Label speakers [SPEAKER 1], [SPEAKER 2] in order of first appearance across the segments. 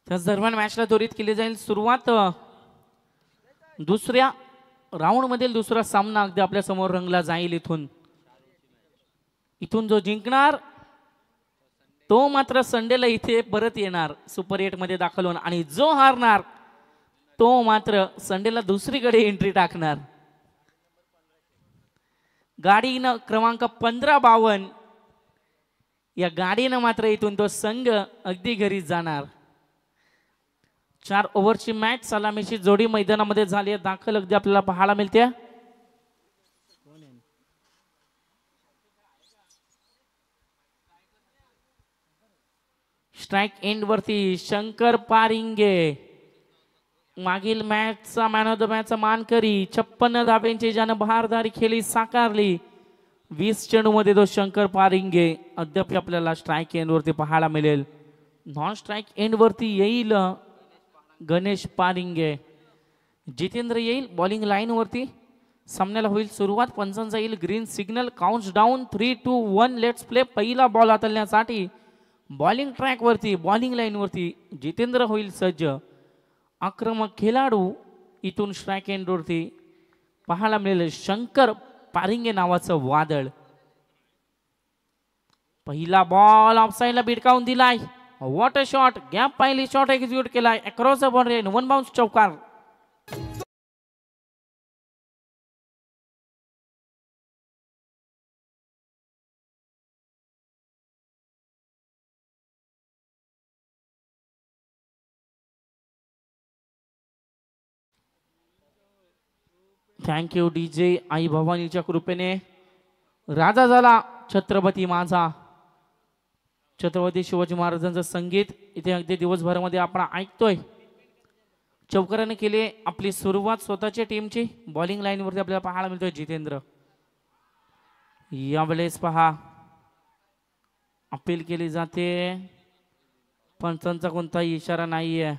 [SPEAKER 1] त्याच दरम्यान मॅचला त्वरित केली जाईल सुरुवात। दुसऱ्या राऊंड मधील दुसरा सामना अगदी आपल्या समोर रंगला जाईल। इथून जो जिंकणार तो मात्र संडेला इथे परत येणार सुपर 8 मध्ये दाखल होऊन, आणि जो हारणार तो मात्र संडेला दुसरीकडे एंट्री टाकणार। गाडीनं क्रमांक 1552 या गाडीनं मात्र इथून तो संघ अगदी घरी जाणार। 4 ओव्हरची मॅच सलामीची जोडी मैदानामध्ये झाली आहे दाखल, अगदी आपल्याला पाहायला मिळते। स्ट्राइक एंड वरती शंकर पारिंगे, मागील मॅचचा मॅन ऑफ द मॅचचा मानकरी, 56 धाब्यांची ज्यानं बहारदारी खेळी साकारली 20 चेंडूमध्ये तो शंकर पारिंगे अद्याप आपल्याला स्ट्राइक एंड वरती पाहायला मिळेल। नॉन स्ट्राइक एंड वरती येईल गणेश पारिंगे, जितेंद्र येईल बॉलिंग लाईन वरती। सामन्याला होईल सुरुवात, पंचांचा येईल green signal, counts down 3 2 1 let's play. पहिला बॉल हाताळण्यासाठी बॉलिंग ट्रॅक वरती बॉलिंग लाईन वरती जितेंद्र होईल सज्ज। आक्रमक खेळाडू इथून स्ट्राइक एंड वरती पाहायला मिळेल शंकर पारिंगे नावाचं वादळ। पहिला बॉल ऑफसाइडला भिडकावून दिलाय, व्हॉट अ शॉट, गॅप पाहिली, शॉट एक्झिक्यूट केलाय across the boundary, one bounce चौकार। थँक्यू डीजे आई भवानीच्या कृपेने राजा झाला छत्रपती माझा। छत्रपती शिवाजी महाराजांचं संगीत इथे अगदी दिवसभरामध्ये आपण ऐकतोय। चौकाराने केली आपली सुरुवात स्वतःच्या टीमची। बॉलिंग लाईन वरती आपल्याला पाहायला मिळतोय जितेंद्र। यावेळेस पहा अपील केली जाते, पंचांचा कोणताही इशारा नाहीये।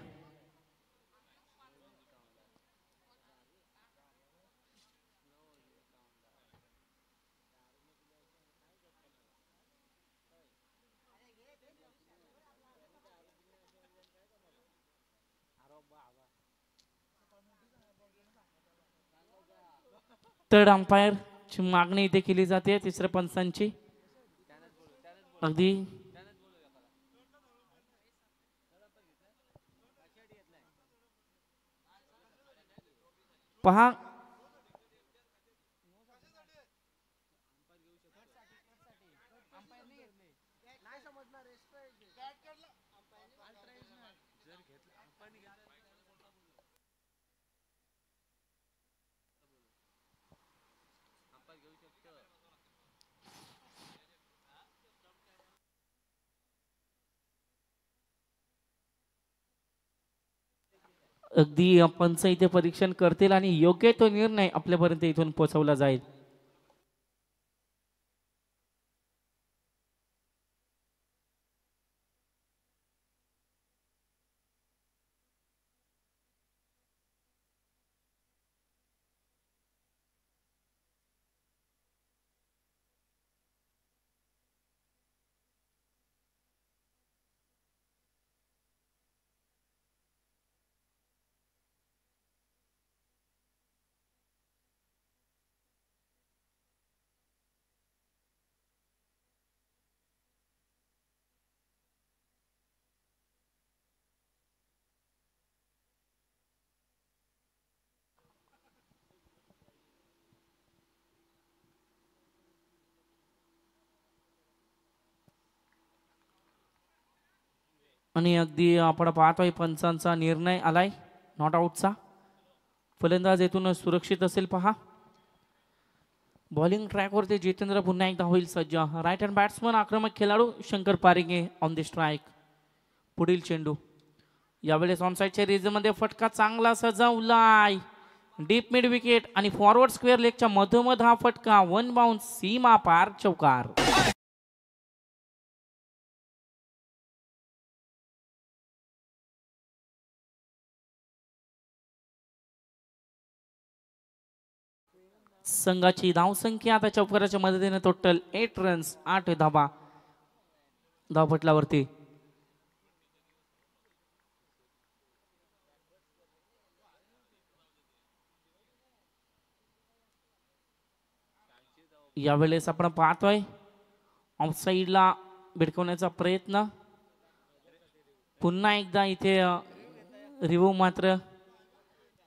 [SPEAKER 1] थर्ड अंपायर ची मागणी इथे केली जाते तिसऱ्या पंचांची। अगदी पहा अगदी पंच इथे परीक्षण करतील आणि योग्य तो निर्णय आपल्यापर्यंत इथून पोहोचवला जाईल। आणि अगदी आपण पाहतोय पंचांचा निर्णय आलाय नॉट आउटचा। फलंदाज येथून सुरक्षित असेल पहा। बॉलिंग ट्रॅक वरती जितेंद्र पुन्हा एकदा होईल सज्ज। राईट हँड बॅट्समन आक्रमक खेळाडू शंकर पारिंगे ऑन द स्ट्राइक। पुढील चेंडू यावेळेस ऑन साइडच्या रिजन मध्ये फटका चांगला सजवलाय, डीप मिड विकेट आणि फॉरवर्ड स्क्वेअर लेगच्या मधोमध हा फटका, वन बाउन्स सीमा पार चौकार। संघाची धावसंख्या आता चौकाराच्या मदतीने टोटल 8 रन्स 8 धावा धावपटलावरती। यावेळेस आपण पाहतोय ऑफसाईडला भिडकवण्याचा प्रयत्न, पुन्हा एकदा इथे रिव्ह्यू मात्र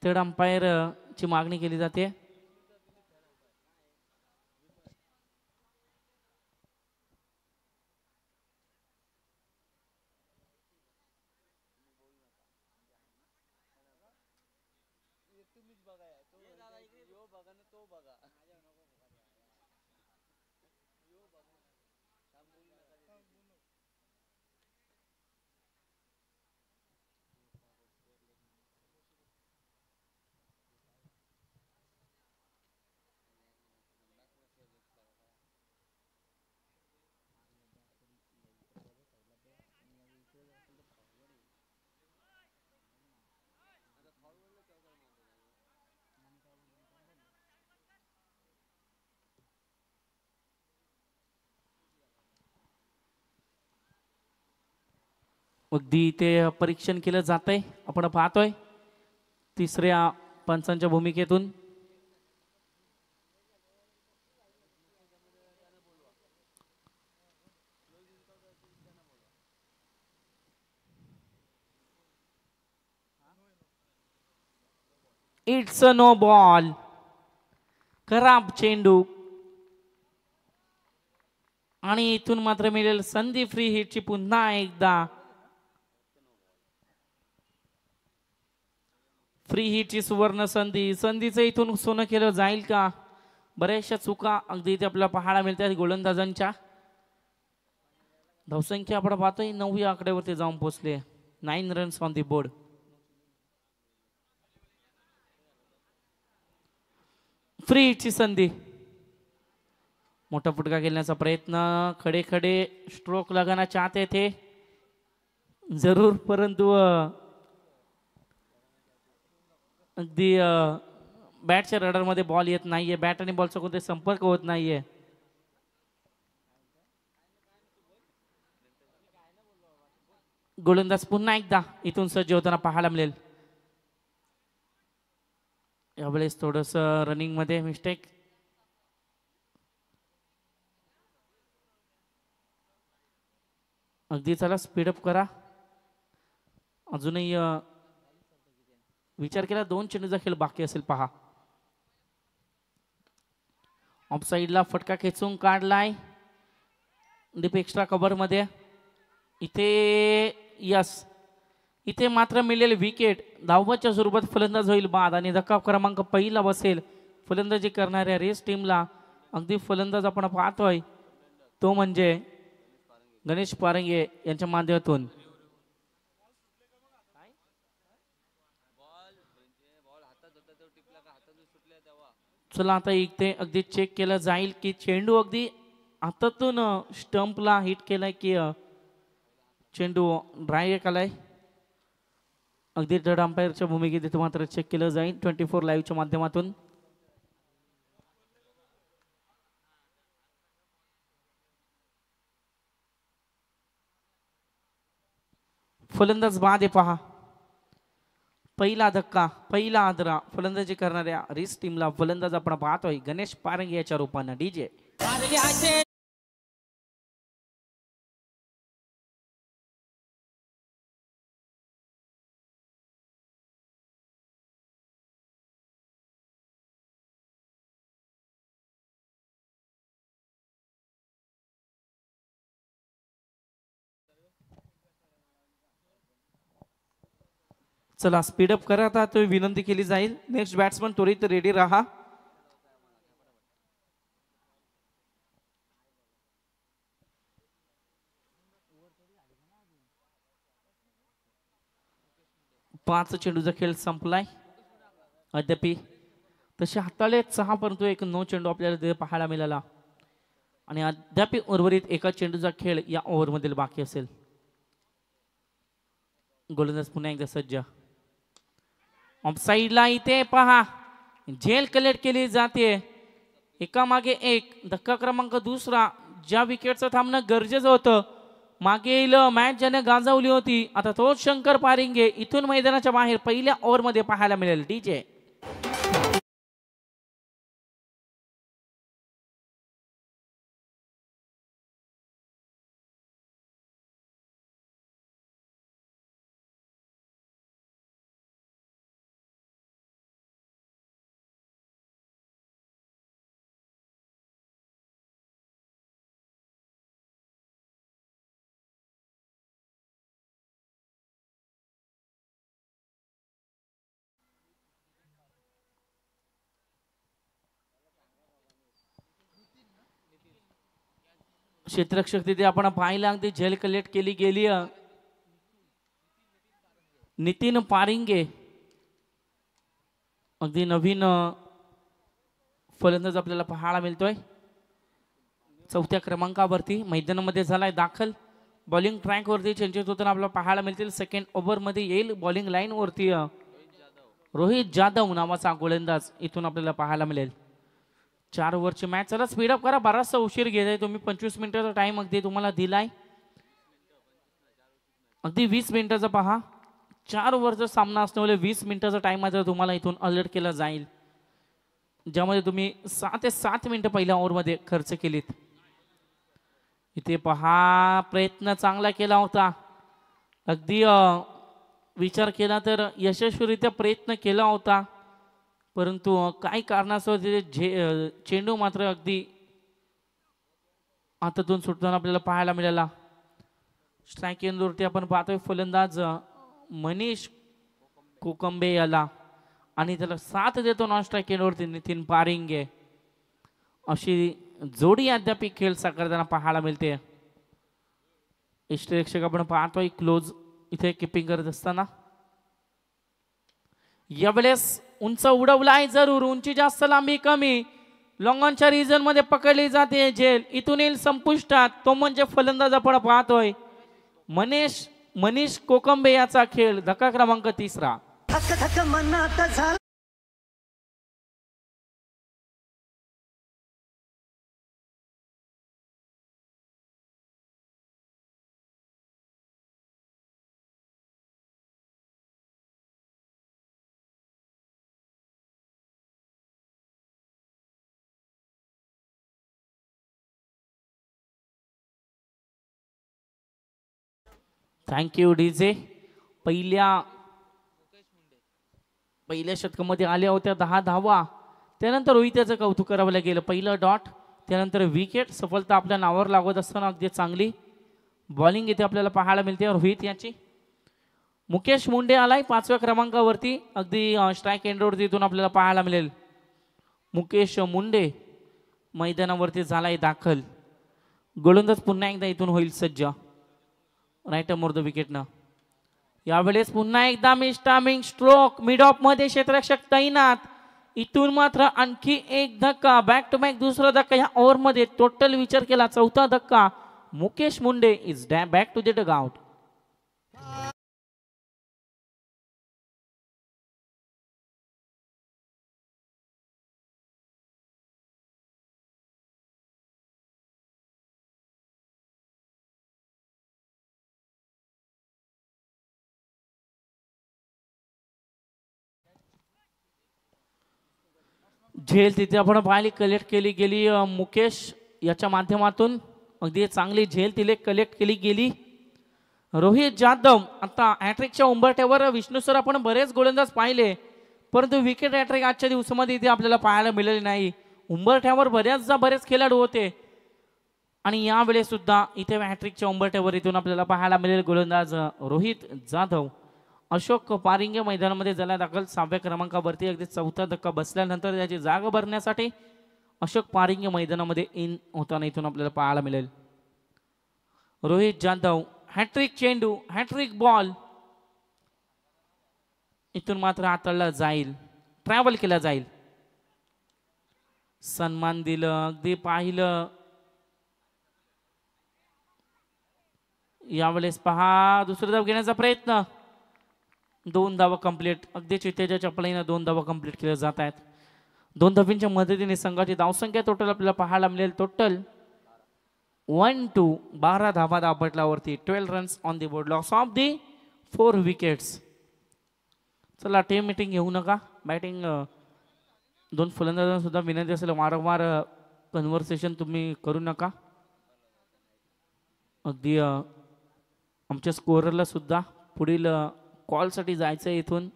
[SPEAKER 1] थर्ड अंपायर ची मागणी केली जाते. अगदी ते परीक्षण केलं जातंय, आपण पाहतोय तिसऱ्या पंचांच्या भूमिकेतून. इट्स अ नो बॉल, खराब चेंडू आणि इथून मात्र मिळेल संधी फ्री हिटची पुन्हा एकदा. फ्री हिटची सुवर्ण संधी, संधीचं इथून सोनं केलं जाईल का? बऱ्याचशा चुका अगदी इथे आपल्याला पाहायला मिळतात गोलंदाजांच्या. धावसंख्या आपण पाहतोय 9 या आकड्यावरती जाऊन पोहोचले. 9 runs on the board. Free हिटची संधी, मोठा फटका खेळण्याचा प्रयत्न, खडे खडे स्ट्रोक लगाना चाहते थे जरूर, परंतु अगदी बॅटच्या रडार मध्ये बॉल येत नाहीये, बॅट आणि बॉलचा कोणते संपर्क होत नाहीये. गोलंदाज पुन्हा एकदा इथून सज्ज होताना पाहायला मिळेल. यावेळेस थोडस रनिंग मध्ये मिस्टेक. अगदी चला स्पीडअप करा. अजूनही विचार केला 2 चेंडूचा खेळ बाकी असेल पहा. ऑफ साइडला फटका खेचून काढलाय दीप एक्स्ट्रा कव्हर मध्ये. इथे यस, इथे मात्र मिळेल विकेट. धावबाच्या स्वरूपात फलंदाज होईल बाद आणि धक्का क्रमांक पहिला बसेल फलंदाजी करणाऱ्या रेस टीमला. अगदी फलंदाज आपण पाहतोय तो म्हणजे गणेश पारंगे यांच्या माध्यमातून. चला आता इथे अगदी चेक केलं जाईल की चेंडू अगदी हातातून स्टंपला हिट केलाय की चेंडू ड्राय केलाय. अगदी थर्ड अंपायरच्या भूमिकेत इथे मात्र चेक केलं जाईल 24 लाईव्हच्या माध्यमातून. फलंदाज बाद आहे पहा. पहिला धक्का, पहिला आदरा फलंदाजी करणाऱ्या रेस टीमला फलंदाज आपण पाहतोय गणेश पारंगे याच्या रूपानं. डीजे चला स्पीडअप करा आता, तो विनंती केली जाईल. नेक्स्ट बॅट्समन त्वरित रेडी राहा. पाच चेंडूचा खेळ संपलाय. अद्याप तसे हाताळे 6 परंतु एक 9 चेंडू आपल्याला पाहायला मिळाला आणि अद्याप उर्वरित एका चेंडूचा खेळ या ओव्हर मधील बाकी असेल. गोलंदाज पुन्हा एकदा सज्ज. ऑफ साइडला इथे पहा झेल कलेक्ट केली जाते. एकामागे एक धक्का क्रमांक दुसरा. ज्या विकेटचं थांबणं गरजेचं होतं, मागील मॅच ज्याने गाजवली होती, आता तोच शंकर पारिंगे इथून मैदानाच्या बाहेर पहिल्या ओव्हर मध्ये पाहायला मिळेल. डीजे क्षेत्ररक्षक तिथे आपण पाहिलं अगदी झेल कलेक्ट केली गेली. नितीन पारिंगे अगदी नवीन फलंदाज आपल्याला पाहायला मिळतोय. चौथ्या क्रमांकावरती मैदानामध्ये झालाय दाखल. बॉलिंग ट्रॅक वरती चेंजेस होताना आपल्याला पाहायला मिळतील. सेकंड ओव्हर मध्ये येईल बॉलिंग लाईन वरती रोहित जाधव नावाचा गोलंदाज इथून आपल्याला पाहायला मिळेल. 4 ओव्हरची मॅच. चला स्पीडअप करा, बराचसा उशीर घेताय तुम्ही. 25 मिनिटाचा टाइम अगदी तुम्हाला दिलाय. अगदी 20 मिनिटाचा पहा. 4 ओव्हरचा सामना असल्यामुळे 20 मिनिटाचा टाइम मात्र तुम्हाला इथून अलर्ट केला जाईल, ज्यामध्ये तुम्ही 6 ते 7 मिनिटं पहिल्या ओव्हरमध्ये खर्च केलीत. इथे पहा प्रयत्न चांगला केला होता. अगदी विचार केला तर यशस्वीरित्या प्रयत्न केला होता, परंतु काही कारणास्तव चेंडू मात्र अगदी हातातून सुटताना आपल्याला पाहायला मिळाला. स्ट्राईक एंडवरती आपण पाहतोय फलंदाज मनीष कोकंबे याला, आणि त्याला साथ देतो नॉन स्ट्राईक एंडवरती नितीन पारिंगे. अशी जोडी अद्याप खेळ साकारताना पाहायला मिळते. इष्टरक्षक आपण पाहतोय क्लोज इथे किपिंग करत असताना. यावेळेस उंच उडवलाय जरूर, उंची जास्त लांबी कमी. लॉंग ऑनच्या रिजन मध्ये पकडली जाते झेल. इथून येईल संपुष्टात. तो म्हणजे फलंदाज आपण पाहतोय मनीष कोकंबे याचा खेळ. धक्का क्रमांक 3. Thank you DJ. पहिल्या षटकामध्ये आल्या होत्या 10 धावा. त्यानंतर रोहित याचं कौतुक करावं गेलं. पहिलं डॉट, त्यानंतर विकेट. सफलता आपल्या नावावर लागत असताना अगदी चांगली बॉलिंग इथे आपल्याला पाहायला मिळते रोहित याची. मुकेश मुंडे आलाय 5व्या क्रमांकावरती. अगदी स्ट्राईक एंडवरती इथून आपल्याला पाहायला मिळेल. मुकेश मुंडे मैदानावरती झालाय दाखल. गोलंदाज पुन्हा एकदा इथून होईल सज्ज. राईट मोर द विकेटनं. यावेळेस पुन्हा एकदा मिस्टामिंग स्ट्रोक मिड ऑफ मध्ये क्षेत्ररक्षक तैनात. इथून मात्र आणखी एक धक्का. बॅक टू बॅक दुसरा धक्का या ओव्हर मध्ये. टोटल विचार केला 4था धक्का. Mukesh Munde is back to the dugout. झेल तिथे आपण पाहिली कलेक्ट केली गेली मुकेश याच्या माध्यमातून. अगदी चांगली झेल तिथे कलेक्ट केली गेली. रोहित जाधव आता हॅट्रिकच्या उंबरठ्यावर. विष्णू सर आपण बरेच गोलंदाज पाहिले, परंतु विकेट हॅट्रिक आजच्या दिवसामध्ये इथे आपल्याला पाहायला मिळाले नाही. उंबरठ्यावर बरेच खेळाडू होते, आणि यावेळेस सुद्धा इथे हॅट्रिकच्या उंबरठ्यावर इथून आपल्याला पाहायला मिळेल गोलंदाज रोहित जाधव. अशोक पारिंगे मैदानामध्ये झाला दाखल 6व्या क्रमांकावरती. अगदी 4था धक्का बसल्यानंतर त्याची जागा भरण्यासाठी अशोक पारिंगे मैदानामध्ये इन होताना इथून आपल्याला पाहायला मिळेल. रोहित जाधव हॅट्रिक चेंडू, हॅट्रिक बॉल. इथून मात्र हाताळला जाईल, ट्रॅव्हल केला जाईल. सन्मान दिलं, अगदी पाहिलं. यावेळेस पहा दुसरा धाव घेण्याचा प्रयत्न. 2 धावा कंप्लीट. अगदी चितेच्या चपळीने 2 धावा कंप्लीट केल्या जात आहेत. 2 धावींच्या मदतीने संघाची धावसंख्या टोटल आपल्याला पाहायला मिळेल. टोटल 1-2 12 धावा दापटल्यावरती. 12 runs on the board. Loss of the 4 wickets. चला टीम मीटिंग घेऊ नका. बॅटिंग 2 फलंदाजांना सुद्धा विनंती असेल वारंवार कन्व्हर्सेशन तुम्ही करू नका. अगदी आमच्या स्कोररला सुद्धा पुढील कॉल साठी जायचं इथून.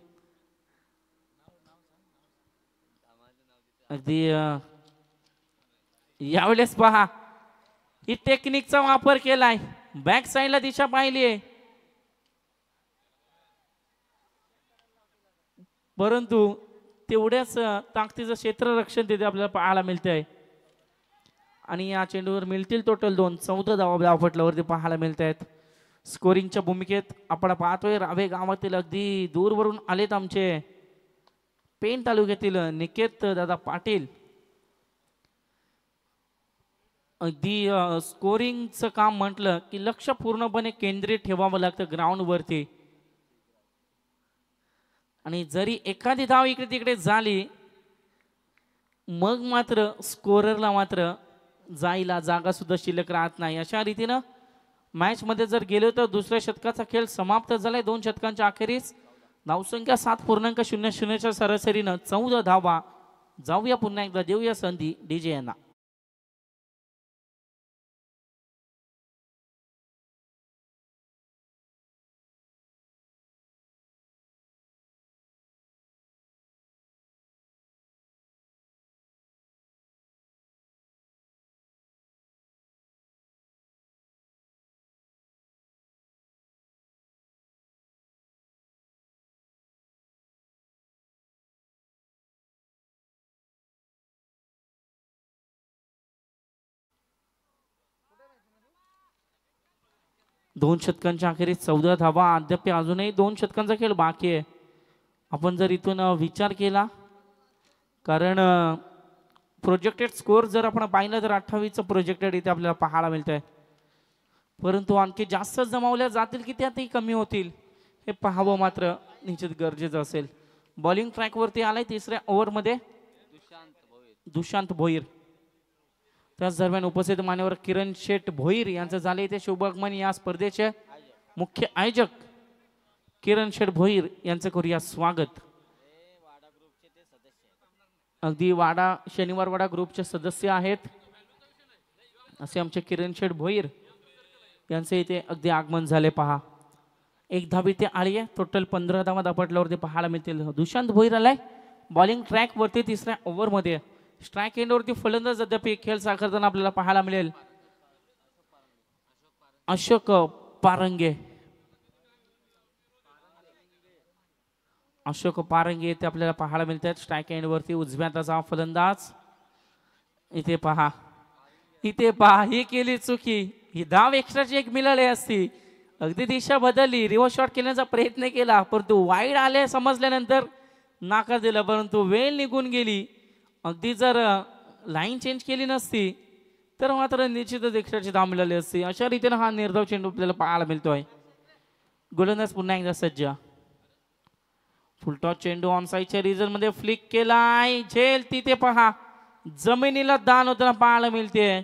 [SPEAKER 1] अगदी यावेळेस पहा ही टेक्निकचा वापर केलाय. बॅक साइडला दिशा पाहिली आहे, परंतु तेवढ्याच ताकदीचं क्षेत्ररक्षण तिथे आपल्याला पाहायला मिळतंय. आणि या चेंडूवर मिळतील टोटल 2. 14 धावा धावपटलावरती पाहायला मिळत आहेत. स्कोरिंगच्या भूमिकेत आपण पाहतोय रावे गावातील अगदी दूरवरून आलेत आमचे पेन तालुक्यातील निकेत दादा पाटील. अगदी स्कोरिंगचं काम म्हटलं की लक्ष पूर्णपणे केंद्रित ठेवावं लागतं ग्राउंडवरती. आणि जरी एखादी धाव इकडे तिकडे झाली मग मात्र स्कोररला मात्र जायला जागा सुद्धा शिल्लक राहत नाही. अशा रीतीनं मॅच मध्ये जर गेलो तर दुसऱ्या षटकाचा खेळ समाप्त झालाय. 2 षटकांच्या अखेरीस धावसंख्या 7.00च्या सरासरीनं 14 धावा. जाऊया पुन्हा एकदा देऊया संधी डीजे यांना. दोन षटकांच्या अखेरीस 14 धावा. अद्याप अजूनही 2 षटकांचा खेळ बाकी आहे. आपण जर इथून विचार केला कारण प्रोजेक्टेड स्कोर जर आपण पाहिलं तर 28चं प्रोजेक्टेड इथे आपल्याला पाहायला मिळतंय. परंतु आणखी जास्त जमावल्या जातील की त्यातही कमी होतील हे पाहावं मात्र निश्चित गरजेचं असेल. बॉलिंग ट्रॅकवरती आलाय तिसऱ्या ओव्हरमध्ये दुशांत भोईर. त्याच दरम्यान उपस्थित मान्यवर किरण शेठ भोईर यांचं झाले इथे शुभागमन. या स्पर्धेचे मुख्य आयोजक किरण शेठ भोईर यांचं करूया स्वागत. अगदी वाडा शनिवार वाडा ग्रुपचे सदस्य आहेत असे आमचे किरण शेठ भोईर यांचे इथे अगदी आगमन झाले. पहा 1 धावी ते आली आहे. टोटल 15 धावा धापटल्यावरती पाहायला मिळतील. दुशांत भोईर आलाय बॉलिंग ट्रॅक वरती तिसऱ्या ओव्हरमध्ये. स्ट्राईक एंडवरती फलंदाज अद्याप खेळ साकारताना आपल्याला पाहायला मिळेल अशोक पारंगे. अशोक पारंगे ते आपल्याला पाहायला मिळतात स्ट्राईक एंडवरती. उजव्या हाताचा फलंदाज. इथे पहा ही केली चुकी. ही धाव एक्स्ट्राची 1 मिळाली असती. अगदी दिशा बदलली रिव्हर्स शॉट केल्याचा प्रयत्न केला परंतु वाईड आले समजल्यानंतर नाकार दिला. परंतु वेळ निघून गेली. अगदी जर लाईन चेंज केली नसती तर मात्र निश्चितच एक्स्ट्राची धाव मिळाली असती. अशा रीतीने हा निर्धाव चेंडू आपल्याला पाहायला मिळतोय. गोलंदाज पुन्हा एकदा सज्ज. फुलटॉस चेंडू ऑन साईडच्या रिजन मध्ये फ्लिक केलाय. झेल तिथे पहा जमिनीला दान होताना पाहायला मिळते.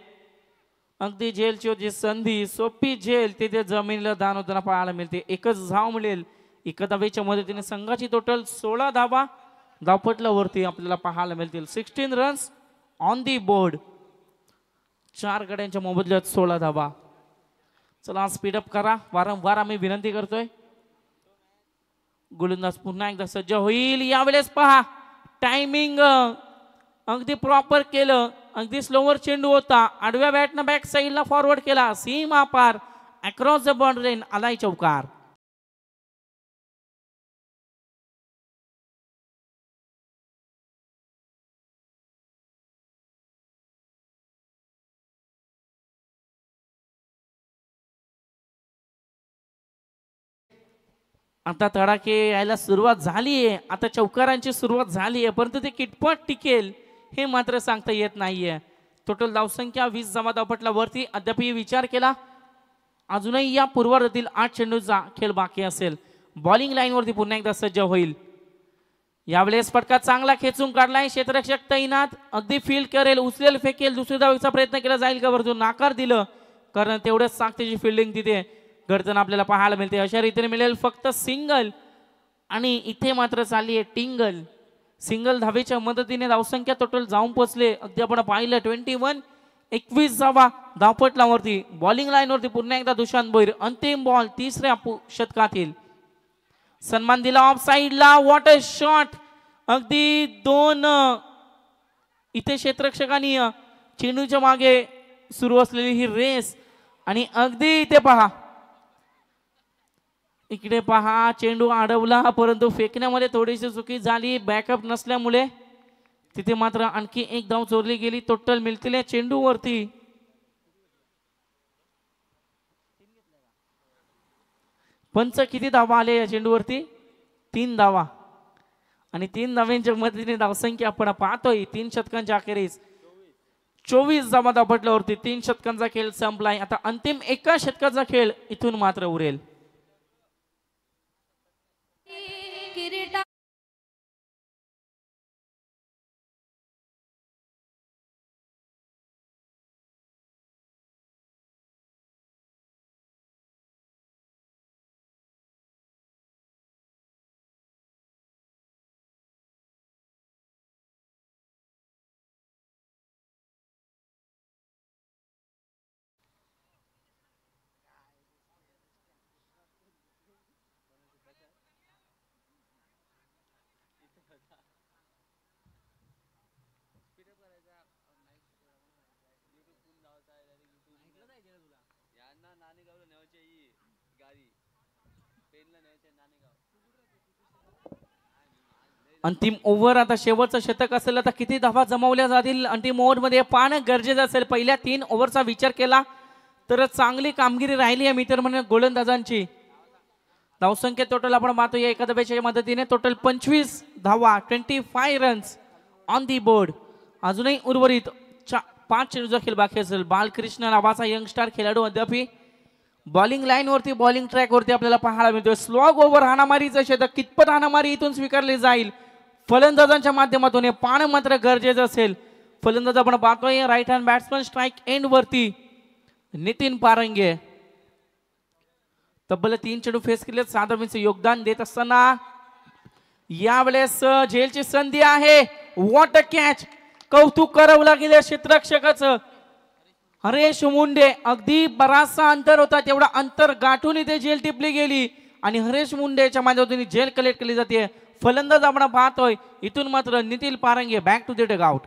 [SPEAKER 1] अगदी झेलची होती संधी सोपी झेल तिथे जमिनीला दान होताना पाहायला मिळते. एकच धाव मिळेल. 1 धावेच्या मदतीने संघाची टोटल 16 धावा धावपटलावरती आपल्याला पाहायला मिळतील. 16 रन्स ऑन दी बोर्ड. 4 गड्यांच्या मोबदल्यात 16 धावा. चला स्पीडअप करा वारंवार आम्ही विनंती करतोय. गोलंदाज पुन्हा एकदा सज्ज होईल. यावेळेस पहा टायमिंग अगदी प्रॉपर केलं. अगदी स्लोवर चेंडू होता. आडव्या बॅटनं बॅक साईडला फॉरवर्ड केला. सीमा पार अक्रॉस द बाउंड्री लाईन आलाय चौकार. आता तडाखे यायला सुरुवात झालीये. आता चौकारांची सुरुवात झालीये परंतु ते कितपत टिकेल हे मात्र सांगता येत नाहीये. टोटल धावसंख्या 20 जमा धावपटलावरती अद्यापही विचार केला अजूनही या पूर्वार्धातील 8 चेंडूचा खेळ बाकी असेल. बॉलिंग लाईन वरती पुन्हा एकदा सज्ज होईल. यावेळेस फटका चांगला खेचून काढलाय. क्षेत्ररक्षक तैनात. अगदी फील्ड करेल उचलेल फेकेल. दुसऱ्या धावेचा प्रयत्न केला जाईल का वरतून नाकार दिलं कारण तेवढ्याच साखतेची फिल्डिंग तिथे घडताना आपल्याला पाहायला मिळते. अशा रीतीने मिळेल फक्त सिंगल आणि इथे मात्र चालली आहे टिंगल. सिंगल धावेच्या मदतीने धावसंख्या टोटल जाऊन पोहोचले. अगदी आपण पाहिलं 21 धावा धावपटलावरती. बॉलिंग लाईन वरती पुन्हा एकदा दुशांत भोईर. अंतिम बॉल तिसऱ्या षटकातील. सन्मान दिला ऑफ साइडला. What a shot. अगदी 2 इथे क्षेत्ररक्षकांनी चेंडूच्या मागे सुरू असलेली ही रेस आणि अगदी इथे पहा इकडे पहा चेंडू अडवला परंतु फेकण्यामध्ये थोडीशी चुकी झाली. बॅकअप नसल्यामुळे तिथे मात्र आणखी एक धाव चोरली गेली. टोटल मिळतील या चेंडूवरती पंच किती धावा आले या चेंडूवरती? 3 धावा. आणि 3 धावांच्या मदतीने धावसंख्या आपण पाहतोय 3 षटकांच्या अखेरीस 24 धावा दाबटल्यावरती 3 षटकांचा खेळ संपलाय. आता अंतिम एका षटकाचा खेळ इथून मात्र उरेल. अंतिम ओव्हर आता शेवटचं षटक असेल. आता किती धावा जमवल्या जातील अंतिम ओव्हर मध्ये पाहणं गरजेचं असेल. पहिल्या 3 ओव्हरचा विचार केला तर चांगली कामगिरी राहिली आहे मित्र म्हणजे गोलंदाजांची. धावसंख्या टोटल आपण पाहतो या एका धाब्याच्या मदतीने टोटल 25 धावा 25 रन्स ऑन दी बोर्ड. अजूनही उर्वरित 5 चेंडूचा खेळ बाकी असेल. बालकृष्ण नावाचा यंगस्टार खेळाडू अद्याप बॉलिंग लाईन वरती बॉलिंग ट्रॅक वरती आपल्याला पाहायला मिळतोय. स्लॉग ओव्हर हाणामारीचं षटक कितपत हाणामारी इथून स्वीकारली जाईल फलंदाजांच्या माध्यमातून हे पाहणं मात्र गरजेचं असेल. फलंदाज आपण पाहतोय right hand batsman strike end वरती नितीन पारंगे. तब्बल 3 चेंडू फेस केले. 7 धावांचे योगदान देत असताना यावेळेस झेलची संधी आहे. What a catch. कौतुक करावं लागेल क्षेत्ररक्षकाचं. हरेश मुंडे अगदी बराचसा अंतर होता तेवढा अंतर गाठून इथे झेल टिपली गेली आणि हरेश मुंडेच्या माध्यमातून झेल कलेक्ट केली जाते. फलंदाज आपण पाहतोय इथून मात्र Nitin Parange back to the dugout.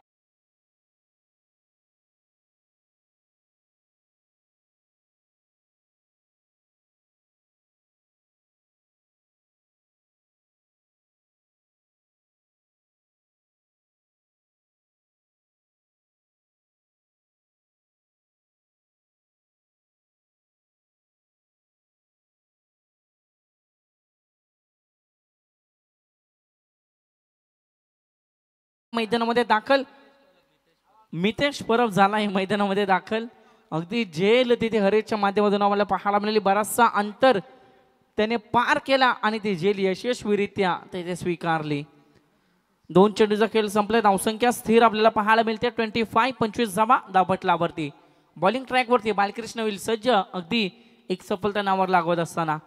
[SPEAKER 1] मैदानामध्ये दाखल मितेश परब झालाय मैदानामध्ये दाखल. अगदी झेल तिथे हरेशच्या माध्यमातून आम्हाला पाहायला मिळाली. बराचसा अंतर त्याने पार केला आणि ती झेल यशस्वीरित्या तिथे स्वीकारली. 2 चेंडूचा खेळ संपला. धावसंख्या स्थिर आपल्याला पाहायला मिळते 25 धावा धावपटलावरती. बॉलिंग ट्रॅक वरती बालकृष्ण विल सज्ज अगदी एक सफलता नावावर लागवत असताना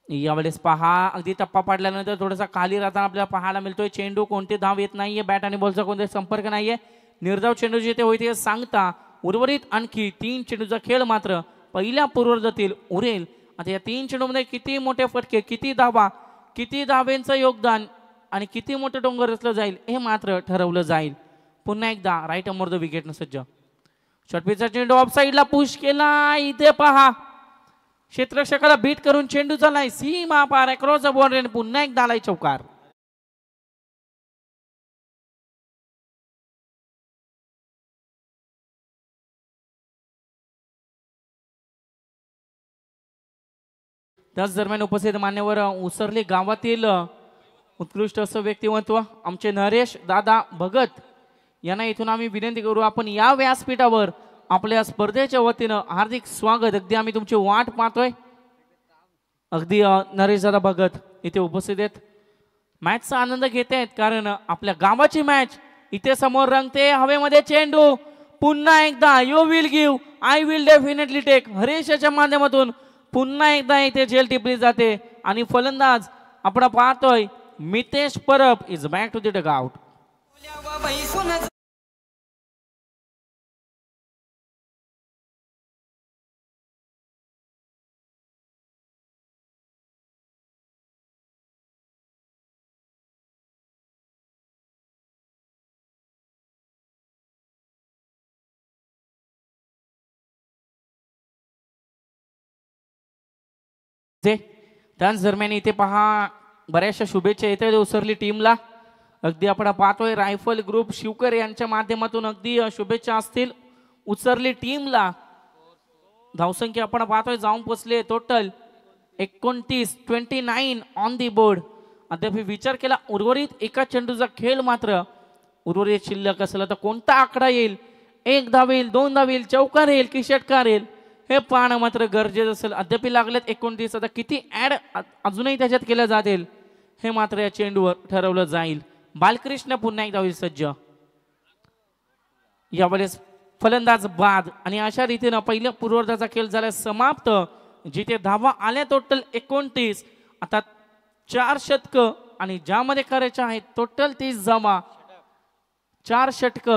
[SPEAKER 1] यावेळेस पहा अगदी टप्पा पाडल्यानंतर थोडासा खाली राहताना आपल्याला पाहायला मिळतोय. चेंडू कोणते धाव येत नाहीये. बॅट आणि बॉलचा कोणताही संपर्क नाहीये. निर्धाव चेंडू जिथे होते सांगता उर्वरित आणखी 3 चेंडूचा खेळ मात्र पहिल्या पूर्वार्धातील उरेल. आता या 3 चेंडूमध्ये किती मोठे फटके किती धावा किती धावेंचं योगदान आणि किती मोठं डोंगर रचलं जाईल हे मात्र ठरवलं जाईल. पुन्हा एकदा राईट अमोर द विकेट न सज्ज. शॉर्टपिचचा चेंडू ऑफ साईडला पुश केला. इथे पहा क्षेत्ररक्षकाला बीट करून चेंडू चाललाय सीमा पार अक्रॉस द बाउंड्री. पुन्हा एकदा आलाय चौकार. त्याच दरम्यान उपस्थित मान्यवर उसरली गावातील उत्कृष्ट असं व्यक्तिमत्व आमचे नरेश दादा भगत यांना इथून आम्ही विनंती करू आपण या व्यासपीठावर आपल्या स्पर्धेच्या वतीनं हार्दिक स्वागत. अगदी आम्ही तुमची वाट पाहतोय. अगदी नरेश दादा भगत इथे उपस्थित आहेत. मॅचचा आनंद घेत आहेत कारण आपल्या गावाची मॅच इथे समोर रंगते. हवेमध्ये चेंडू पुन्हा एकदा you will give I will definitely take हरेशच्या माध्यमातून पुन्हा एकदा इथे झेल टिपली जाते आणि फलंदाज आपण पाहतोय Mitesh Parab is back to the dugout. त्याच दरम्यान इथे पहा बऱ्याचशा शुभेच्छा येत आहेत उसरली टीमला. अगदी आपण पाहतोय रायफल ग्रुप शिवकर यांच्या माध्यमातून अगदी शुभेच्छा असतील उचरली टीमला. धावसंख्या आपण पाहतोय जाऊन पोचले टोटल 29 ऑन दी बोर्ड. अद्याप विचार केला उर्वरित एका चेंडूचा खेळ मात्र उर्वरित शिल्लक असला तर कोणता आकडा येईल, 1 धाव येईल, 2 धाव येईल, चौकार येईल की षटकार येईल हे पाहणं मात्र गरजेचं असेल. अद्याप लागलेत 29. आता किती ऍड अजूनही त्याच्यात केल्या जातील हे मात्र या चेंडूवर ठरवलं जाईल. बालकृष्ण पुन्हा एकदा होईल सज्ज. यावेळेस फलंदाज बाद आणि अशा रीतीनं पहिल्या पूर्वार्धाचा खेळ झाला समाप्त. जिथे धावा आल्या टोटल 29. आता 4 षटक आणि ज्यामध्ये करायचे आहेत टोटल 30 धावा. 4 षटक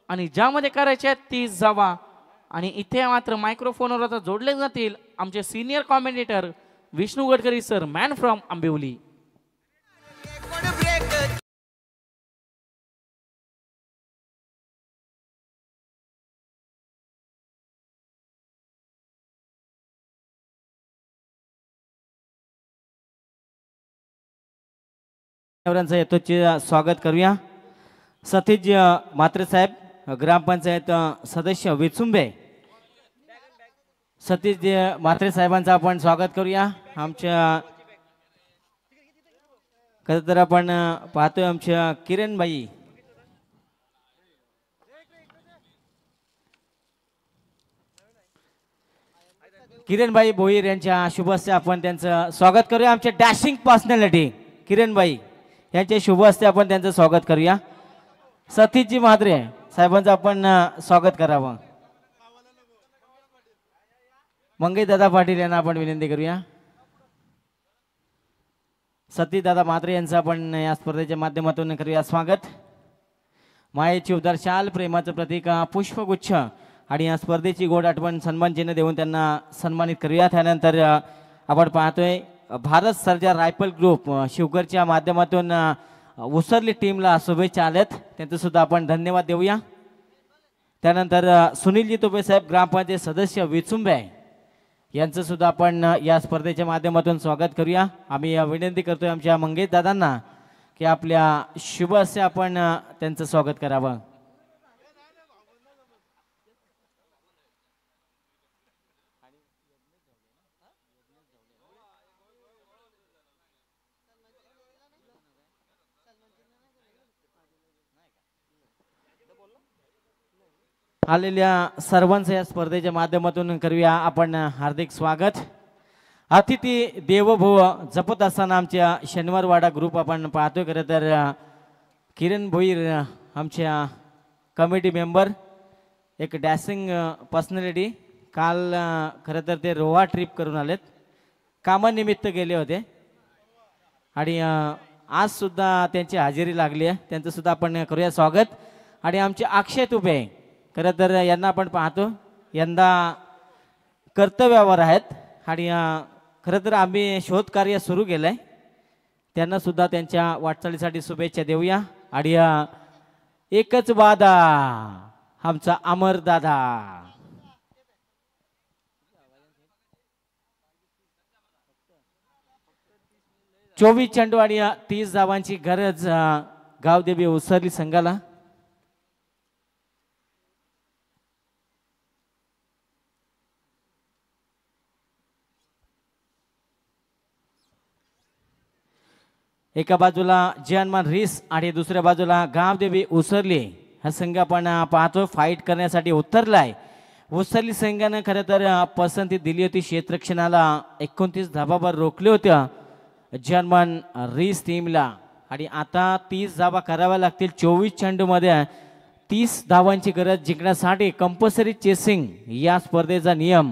[SPEAKER 1] आणि ज्यामध्ये करायचे आहेत 30 धावा. आणि इथे मात्र मायक्रोफोनवर आता जोडले जातील आमचे senior commentator Vishnu Gadkari sir, man from Ambivli.
[SPEAKER 2] यथोचित स्वागत करूया. सतीश म्हात्रे साहेब ग्रामपंचायत सदस्य विचुंबे, सतीश म्हात्रे साहेबांचं आपण स्वागत करूया. आमच्या खरं तर आपण पाहतोय आमच्या किरणबाई भोईर यांच्या शुभ हस्ते आपण त्यांचं स्वागत करूया. आमच्या डॅशिंग पर्सनॅलिटी किरणबाई यांच्या शुभ हस्ते आपण त्यांचं स्वागत करूया. सतीशजी म्हात्रे साहेबांचं आपण स्वागत करावं. मंगेश दादा पाटील यांना आपण विनंती करूया. सतीश दादा म्हात्रे यांचं आपण या स्पर्धेच्या माध्यमातून करूया स्वागत. मायेची उदार शाल, प्रेमाचं प्रतीक पुष्पगुच्छ आणि या स्पर्धेची गोड आठवण सन्मान चिन्ह देऊन त्यांना सन्मानित करूया. त्यानंतर आपण पाहतोय भारत सर्जा रायफल ग्रुप शिवकरच्या माध्यमातून उसरली टीमला शुभेच्छा आल्यात, त्यांचं सुद्धा आपण धन्यवाद देऊया. त्यानंतर सुनीलजी तोपे साहेब ग्रामपंचायत सदस्य विचुंबे यांचं सुद्धा आपण या स्पर्धेच्या माध्यमातून स्वागत करूया. आम्ही विनंती करतोय आमच्या मंगेश दादांना की आपल्या शुभ हस्ते आपण त्यांचं स्वागत करावं. आलेल्या सर्वांचं या स्पर्धेच्या माध्यमातून करूया आपण हार्दिक स्वागत. अतिथी देवभव जपत असताना आमच्या शनिवारवाडा ग्रुप आपण पाहतोय. खरं तर किरण भोईर आमच्या कमिटी मेंबर, एक डॅशिंग पर्सनॅलिटी, काल खरं तर ते रोहा ट्रिप करून आलेत, कामानिमित्त गेले होते आणि आज सुद्धा त्यांची हजेरी लागली आहे, त्यांचं सुद्धा आपण करूया स्वागत. आणि आमचे अक्षय तुपे खरं तर यांना आपण पाहतो यंदा कर्तव्यावर आहेत आणि खरं तर आम्ही शोध कार्य सुरू केलं आहे, त्यांना सुद्धा त्यांच्या वाटचालीसाठी शुभेच्छा देऊया. आणि एकच वादा आमचा अमर दादा. चोवीस चेंडू आणि 30 धावांची गरज गावदेवी उसरली संघाला. एका बाजूला जयनमान रिस आणि दुसऱ्या बाजूला गावदेवी उसरली हा संघ आपण पाहतो फाईट करण्यासाठी उतरलाय. उसरली संघानं खरं तर पसंती दिली होती, क्षेत्ररक्षणाला 29 धाबावर रोखले होते जयनमान रिस टीमला आणि आता 30 धाबा कराव्या लागतील. 24 चेंडूमध्ये 30 धावांची गरज जिंकण्यासाठी कंपल्सरी चेसिंग या स्पर्धेचा नियम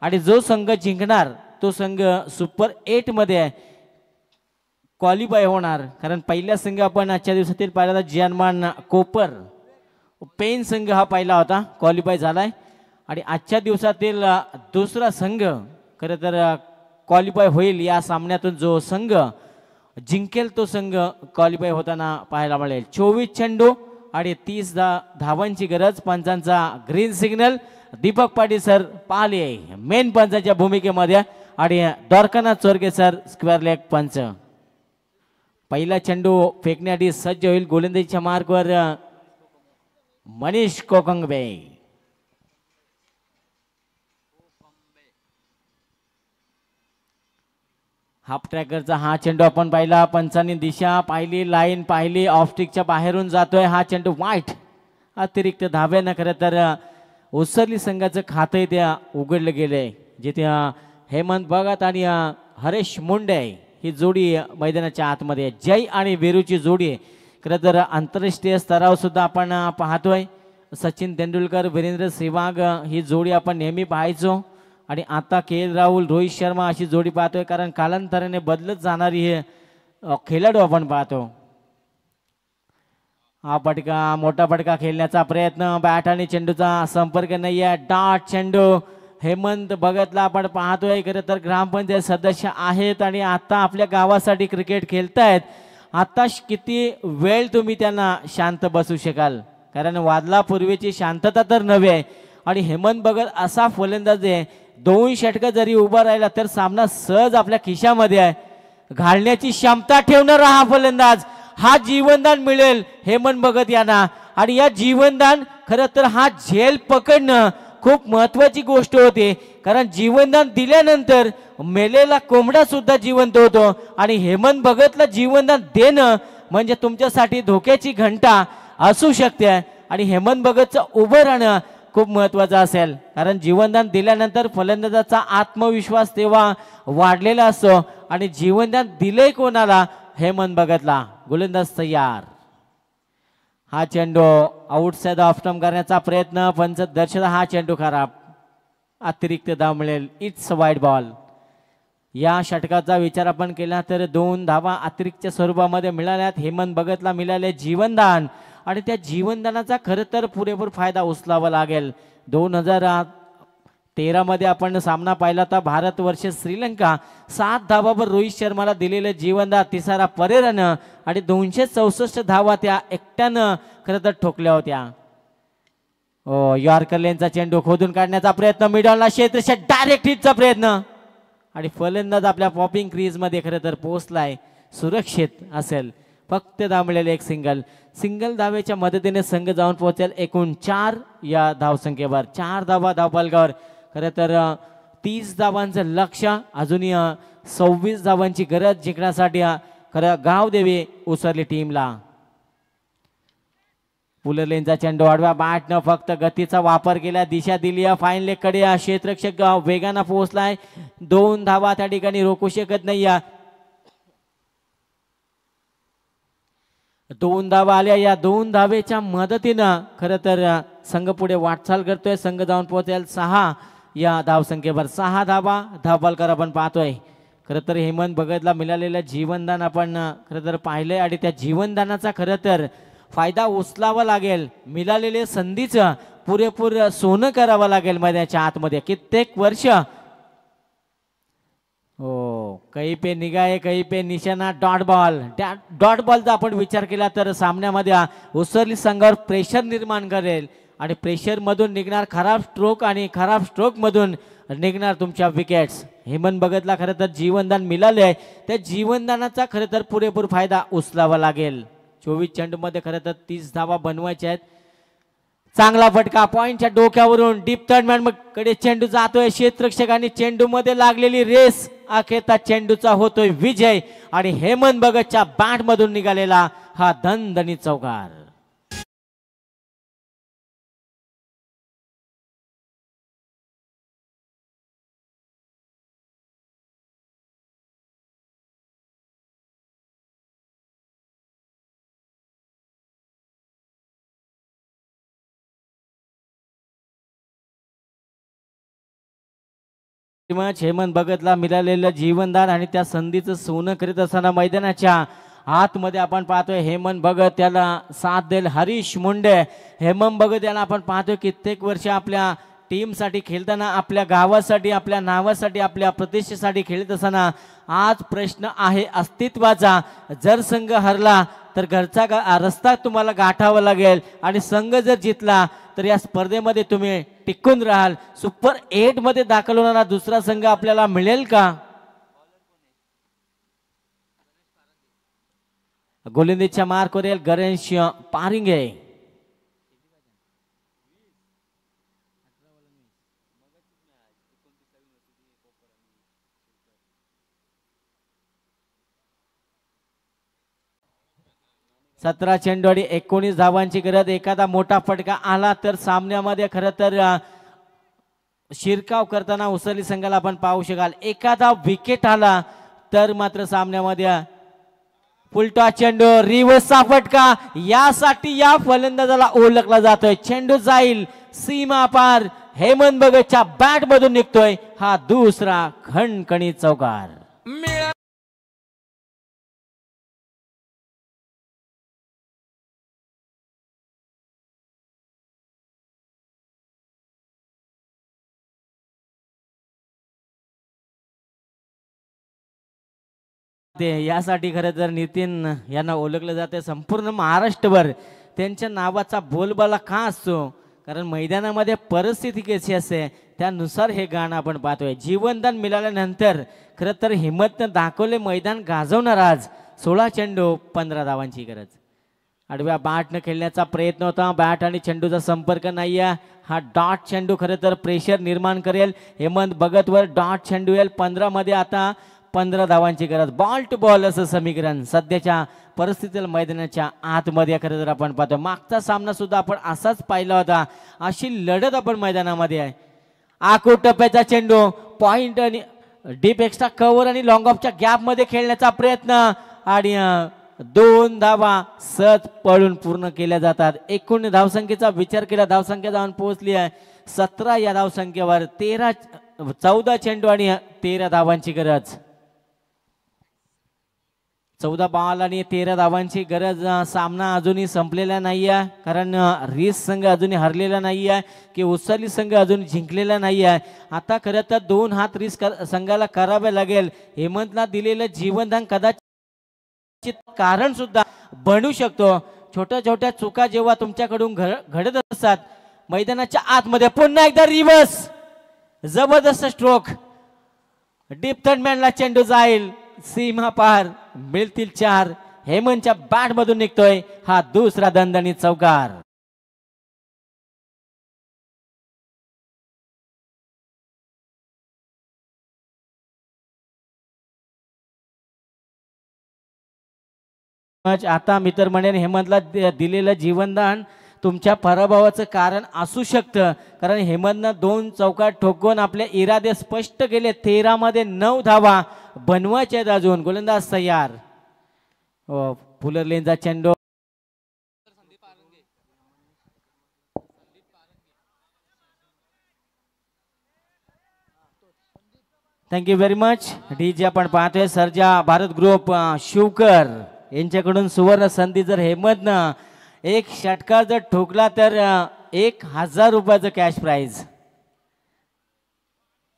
[SPEAKER 2] आणि जो संघ जिंकणार तो संघ सुपर 8 मध्ये क्वालिफाय होणार. कारण पहिला संघ आपण आजच्या दिवसातील पाहिला होता जयनमान कोपर पेन संघ हा पहिला होता, क्वालिफाय झालाय. आणि आजच्या दिवसातील दुसरा संघ खरं तर क्वालिफाय होईल. या सामन्यातून जो संघ जिंकेल तो संघ क्वालिफाय होताना पाहायला मिळेल. 24 चेंडू आणि 30 धावांची गरज. पंचांचा green signal. Deepak Patil sir पाहिले मेन पंचाच्या भूमिकेमध्ये आणि Dwarkanath Chorge sir square leg पंच. पहिला चेंडू फेकण्यासाठी सज्ज होईल गोलंदाजीच्या मार्कवर मनीष कोकंबे. हाफ ट्रॅकरचा हा चेंडू आपण पाहिला. पंचांनी दिशा पाहिली, लाईन पाहिली, ऑफस्टिकच्या बाहेरून जातोय हा चेंडू वाईट. अतिरिक्त धाब्यानं खरं तर उसरली संघाचं खातं त्या उघडलं गेलंय. जिथे हेमंत भगत आणि हरेश मुंडे ही जोडी मैदानाच्या आतमध्ये आहे. जय आणि वीरूची जोडी आहे. खरं तर आंतरराष्ट्रीय स्तरावर सुद्धा आपण पाहतोय. सचिन तेंडुलकर, वीरेंद्र सेहवाग ही जोडी आपण नेहमी पाहायचो आणि आता के राहुल, रोहित शर्मा अशी जोडी पाहतोय. कारण कालांतराने बदलत जाणारी हे खेळाडू आपण पाहतो. हा फटका, मोठा फटका खेळण्याचा प्रयत्न, बॅट आणि चेंडूचा संपर्क नाही आहे. डॉट चेंडू हेमंत भगतला आपण पाहतोय. खरं तर ग्रामपंचायत सदस्य आहेत आणि आता आपल्या गावासाठी क्रिकेट खेळतायत. आता किती वेळ तुम्ही त्यांना शांत बसू शकाल? कारण वादला पूर्वीची शांतता तर नव्हे. आणि हेमंत भगत असा फलंदाज आहे, 2 षटकं जरी उभा राहिला तर सामना सहज आपल्या खिशामध्ये आहे. घालण्याची क्षमता ठेवणारा हा फलंदाज, हा जीवनदान मिळेल हेमंत भगत यांना. आणि या जीवनदान खरं तर हा झेल पकडणं खूप महत्वाची गोष्ट होती. कारण जीवनदान दिल्यानंतर मेलेला कोंबडा सुद्धा जिवंत होतो. आणि हेमंत भगतला जीवनदान देणं म्हणजे तुमच्यासाठी धोक्याची घंटा असू शकते. आणि हेमंत भगतचं उभं राहणं खूप महत्वाचं असेल. कारण जीवनदान दिल्यानंतर फलंदाजाचा आत्मविश्वास तेव्हा वाढलेला असतो. आणि जीवनदान दिलंय कोणाला? हेमंत भगतला. गोलंदाज तयार. हा चेंडू आउटसाइड ऑफ स्टंप करण्याचा प्रयत्न, पंच दर्शक हा चेंडू खराब. अतिरिक्त धाव मिळेल. It's wide ball. या षटकाचा विचार आपण केला तर 2 धावा अतिरिक्तच्या स्वरूपामध्ये मिळाल्यात. हेमंत भगतला मिळाले जीवनदान आणि त्या जीवनदानाचा खरं तर पुरेपूर फायदा उचलावा लागेल. 2013 मध्ये आपण सामना पाहिला होता भारत वर्सेस श्रीलंका. 7 धावावर रोहित शर्माला दिलेले जीवनदान, तिसारा परेरानं आणि 264 धावा त्या एकट्यानं खरं तर ठोकल्या होत्या. यॉर्कर लेनचा चेंडू खोदून काढण्याचा प्रयत्न, मिडॉनला क्षेत्ररक्षक डायरेक्ट हिटचा प्रयत्न आणि फलंदाज आपल्या पॉपिंग क्रीज मध्ये खरं तर पोहोचलाय. सुरक्षित असेल. फक्त धाव मिळेल एक सिंगल धावेच्या मदतीने संघ जाऊन पोहोचेल एकूण 4 या धावसंख्येवर. 4 धावा धावफलकावर. खरं तर 30 धावांचं लक्ष, अजूनही 26 धावांची गरज जिंकण्यासाठी खरं गावदेवी उसरली टीमला. पुलर लेनचा चेंडू आडव्या बॅटनं फक्त गतीचा वापर केला, दिशा दिली. फाईन लेग कडे क्षेत्ररक्षक वेगानं पोहोचलाय. 2 धावा त्या ठिकाणी रोखू शकत नाही. 2 धावा आल्या. या 2 धावेच्या मदतीनं खरं तर संघ पुढे वाटचाल करतोय. संघ जाऊन पोहोचेल 6 या धावसंख्येवर. 6 धावा धावफलकावर आपण पाहतोय. खरं तर हेमंत भगतला मिळालेलं जीवनदान आपण खरं तर पाहिलंय आणि त्या जीवनदानाचा खरं तर फायदा उचलावा लागेल. मिळालेले संधीचं पुरेपूर सोनं करावं लागेल मैदानाच्या आतमध्ये. कित्येक वर्ष कहीं पे निगाह है, कहीं पे निशाणा. डॉट बॉलचा आपण विचार केला तर सामन्यामध्ये उसरली संघावर प्रेशर निर्माण करेल आणि प्रेशर मधून निघणार खराब स्ट्रोक आणि खराब स्ट्रोक मधून निघणार तुमच्या विकेट्स. हेमंत भगतला खरं तर जीवनदान मिळाले आहे. त्या जीवनदानाचा खरं तर पुरेपूर फायदा उचलावा लागेल. 24 चेंडूमध्ये खरं तर 30 धावा बनवायच्या आहेत. चांगला फटका पॉइंटच्या डोक्यावरून डीप थर्डमॅन कडे चेंडू जातोय. क्षेत्ररक्षक आणि चेंडू मध्ये लागलेली रेस, अखेरता चेंडूचा होतोय विजय आणि हेमंत भगतच्या बॅट मधून निघालेला हा दणदणीत चौकार. हेमंत भगतला मिळालेलं जीवनदान आणि त्या संधीचं सोनं करीत असताना मैदानाच्या आतमध्ये आपण पाहतोय हेमंत भगत, त्याला साथ देईल हरीश मुंडे. हेमंत भगत याला आपण पाहतोय कित्येक वर्ष आपल्या टीमसाठी खेळताना, आपल्या गावासाठी, आपल्या नावासाठी, आपल्या प्रतिष्ठेसाठी खेळत असताना आज प्रश्न आहे अस्तित्वाचा. जर संघ हरला तर घरचा रस्ता तुम्हाला गाठावा लागेल आणि संघ जर जिंकला तर या स्पर्धेमध्ये तुम्ही टिकून राहाल. सुपर 8 मध्ये दाखल होणारा दुसरा संघ आपल्याला मिळेल का? गोलंदाजीच्या मार्कवर येईल गणेश पारिंगे. सतरा चेंडू आणि 19 धावांची गरज. एखादा मोठा फटका आला तर सामन्यामध्ये खरं तर शिरकाव करताना उसरली संघाला आपण पाहू शकाल. एखादा विकेट आला तर मात्र सामन्यामध्ये फुलटॉ चेंडू रिव्हर्सचा फटका यासाठी या फलंदाजाला ओळखला जातोय. चेंडू जाईल सीमा पार. हेमंत भगतच्या बॅट मधून निघतोय हा दुसरा खणखणीत चौकार. यासाठी खरं तर नितीन यांना ओळखलं जाते संपूर्ण महाराष्ट्रभर. त्यांच्या नावाचा बोलबाला का असतो कारण मैदानामध्ये परिस्थिती कशी असते त्यानुसार हे गाणं आपण पाहतोय. जीवनदान मिळाल्यानंतर खरं तर हिम्मतनं दाखवले मैदान गाजवणार. आज 16 चेंडू 15 धावांची गरज. आडव्या बॅटनं खेळण्याचा प्रयत्न होता. बॅट आणि चेंडूचा संपर्क नाही आहे. हा डॉट चेंडू खरं तर प्रेशर निर्माण करेल. हेमंत भगतवर डॉट चेंडू येईल. 15 मध्ये आता 15 धावांची गरज. बॉल टू बॉल असं समीकरण सध्याच्या परिस्थितीला मैदानाच्या आतमध्ये खरं तर आपण पाहतो. मागचा सामना सुद्धा आपण असाच पाहिला होता. अशी लढत आपण मैदानामध्ये आहे. आखूड टप्प्याचा चेंडू पॉइंट आणि डीप एक्स्ट्रा कव्हर आणि लॉंग ऑफच्या गॅप मध्ये खेळण्याचा प्रयत्न आणि 2 धावा सहज पळून पूर्ण केल्या जातात. एकूण धावसंख्येचा विचार केला धावसंख्या जाऊन पोहोचली आहे 17 या धावसंख्येवर. 14 चेंडू आणि 13 धावांची गरज. 14 बॉल आणि 13 धावांची गरज. सामना अजूनही संपलेला नाही आहे कारण रिस संघ अजूनही हरलेला नाही आहे की उसरली संघ अजून जिंकलेला नाही आहे. आता खरं तर 2 हात रिस संघाला करावे लागेल. हेमंतला दिलेलं जीवनदान कदाचित कारण सुद्धा बनू शकतो. छोट्या छोट्या चुका जेव्हा तुमच्याकडून घडत असतात मैदानाच्या आतमध्ये पुन्हा एकदा रिव्हर्स जबरदस्त स्ट्रोक. डीप थर्डमॅनला चेंडू जाईल सीमा पार. मिळतील 4. हेमंतच्या बॅट मधून निघतोय हा दुसरा दणदणीत चौकार. आता मित्र म्हणेन हेमंतला दिलेलं जीवनदान तुमच्या पराभवाचं कारण असू शकतं कारण हेमंतनं 2 चौकार ठोकून आपले इरादे स्पष्ट केले. 13 मध्ये 9 धावा बनवायचे आहेत अजून. गोलंदाज तयार. फुलरलेनचा चेंडू थँक्यू व्हेरी मच. डीजे आपण पाहतोय सर्जा भारत ग्रुप शिवकर यांच्याकडून सुवर्ण संधी. जर हेमंतनं एक षटकार जर ठोकला तर 1000 रुपयाचं कॅश प्राइज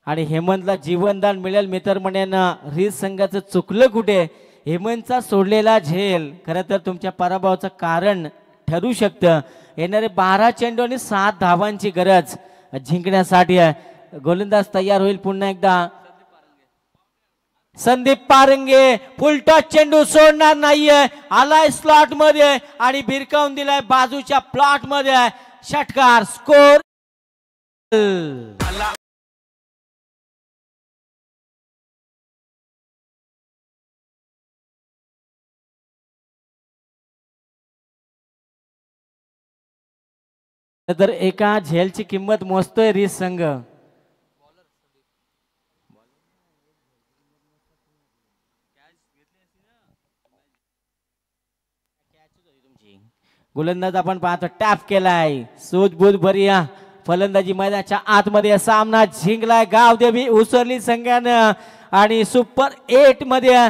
[SPEAKER 2] आणि हेमंतला जीवनदान मिळेल. मित्र म्हणेन रिस संघाचं चुकलं कुठे. हेमंतचा सोडलेला झेल खरं तर तुमच्या पराभवाचं कारण ठरू शकतं. येणारे 12 चेंडू आणि 7 धावांची गरज जिंकण्यासाठी आहे. गोलंदाज तयार होईल पुन्हा एकदा. संदीप पारंगे फुलटॉस चेंडू सोडणार नाहीये. आलाय स्लॉट मध्ये आणि भिरकावून दिलाय बाजूच्या प्लॉट मध्ये. षटकार स्कोर. तर एका झेलची किंमत मोजतोय रिस संघ. गोलंदाज आपण पाहतो टॅप केलाय. सूझबूझ बरिया फलंदाजी मैदानाच्या आतमध्ये सामना जिंकलाय गावदेवी उसरली संघानं आणि सुपर 8 मध्ये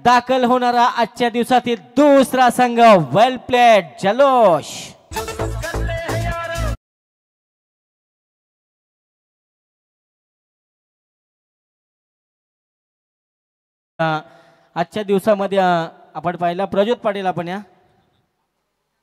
[SPEAKER 2] दाखल होणारा आजच्या दिवसातील दुसरा संघ. वेल प्लेड जल्लोष. आजच्या दिवसामध्ये आपण पाहिला प्रज्योत पाटील आपण या